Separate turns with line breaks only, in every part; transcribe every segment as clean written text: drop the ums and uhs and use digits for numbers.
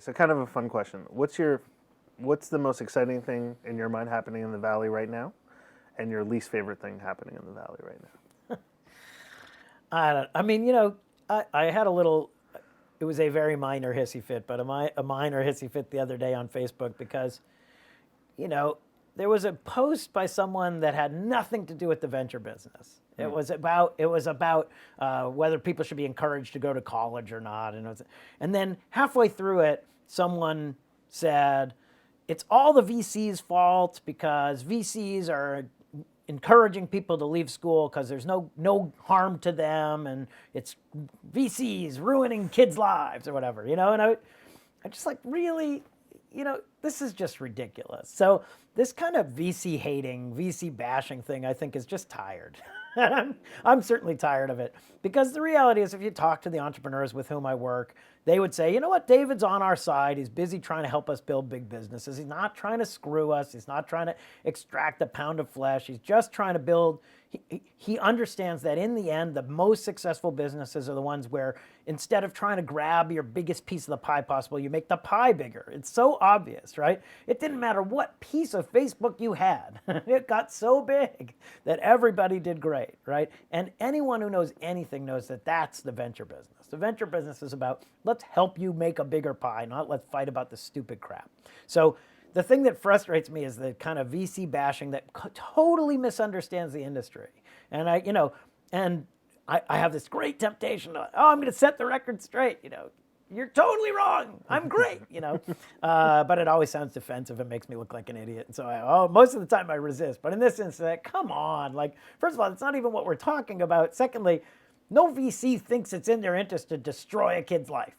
So kind of a fun question. What's the most exciting thing in your mind happening in the Valley right now, and your least favorite thing happening in the Valley right now?
I mean, you know, I had a little. It was a very minor hissy fit, but a minor hissy fit the other day on Facebook because, you know, there was a post by someone that had nothing to do with the venture business. It was about whether people should be encouraged to go to college or not, and then halfway through it, someone said, "It's all the VC's fault because VCs are encouraging people to leave school because there's no harm to them, and it's VCs ruining kids' lives or whatever," you know. And I just like, really, you know, this is just ridiculous. So this kind of VC hating, VC bashing thing, I think, is just tired. I'm certainly tired of it because the reality is, if you talk to the entrepreneurs with whom I work, they would say, you know what, David's on our side. He's busy trying to help us build big businesses. He's not trying to screw us. He's not trying to extract a pound of flesh. He's just trying to build. He understands that in the end, the most successful businesses are the ones where instead of trying to grab your biggest piece of the pie possible, you make the pie bigger. It's so obvious, right? It didn't matter what piece of Facebook you had. It got so big that everybody did great, right? And anyone who knows anything knows that that's the venture business. The venture business is about, let's help you make a bigger pie, not let's fight about the stupid crap. So the thing that frustrates me is the kind of VC bashing that totally misunderstands the industry. And I have this great temptation to, I'm going to set the record straight. You know, you're totally wrong. I'm great. You know, but it always sounds defensive and makes me look like an idiot. And so most of the time I resist. But in this instance, come on. Like, first of all, it's not even what we're talking about. Secondly, no VC thinks it's in their interest to destroy a kid's life.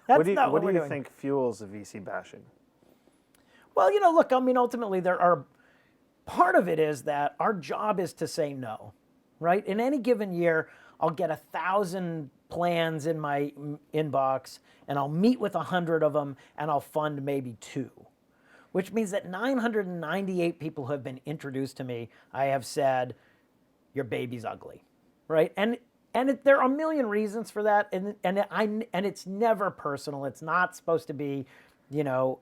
That's not what we're doing.
What do you think fuels the VC bashing?
Well, you know, look, I mean, ultimately, part of it is that our job is to say no, right? In any given year, I'll get 1,000 plans in my inbox, and I'll meet with 100 of them, and I'll fund maybe 2, which means that 998 people who have been introduced to me, I have said, your baby's ugly, right? And there are a million reasons for that, and it's never personal. It's not supposed to be, you know,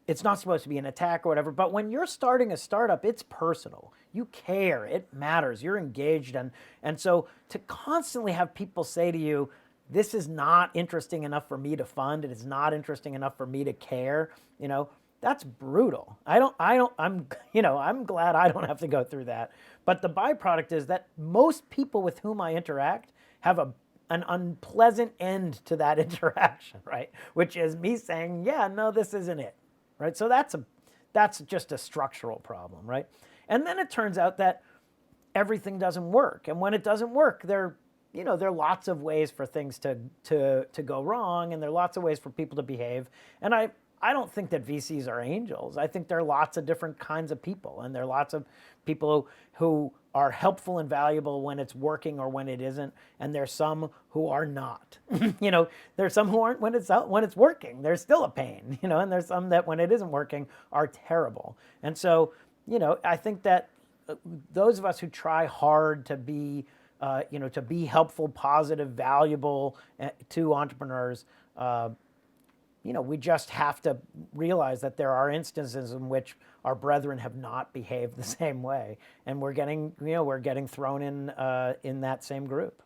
it's not supposed to be an attack or whatever, but when you're starting a startup, it's personal. You care, it matters, you're engaged. And so to constantly have people say to you, this is not interesting enough for me to fund, it is not interesting enough for me to care, you know, that's brutal. I'm glad I don't have to go through that. But the byproduct is that most people with whom I interact have an unpleasant end to that interaction, right? Which is me saying, yeah, no, this isn't it. Right? So that's just a structural problem, right? And then it turns out that everything doesn't work. And when it doesn't work, there are lots of ways for things to go wrong, and there are lots of ways for people to behave. And I don't think that VCs are angels. I think there are lots of different kinds of people, and there are lots of people who are helpful and valuable when it's working or when it isn't, and there's some who are not. You know, there's some who aren't when it's working. There's still a pain, you know, and there's some that when it isn't working are terrible. And so, you know, I think that those of us who try hard to be, to be helpful, positive, valuable to entrepreneurs, we just have to realize that there are instances in which our brethren have not behaved the same way, and we're getting thrown in that same group.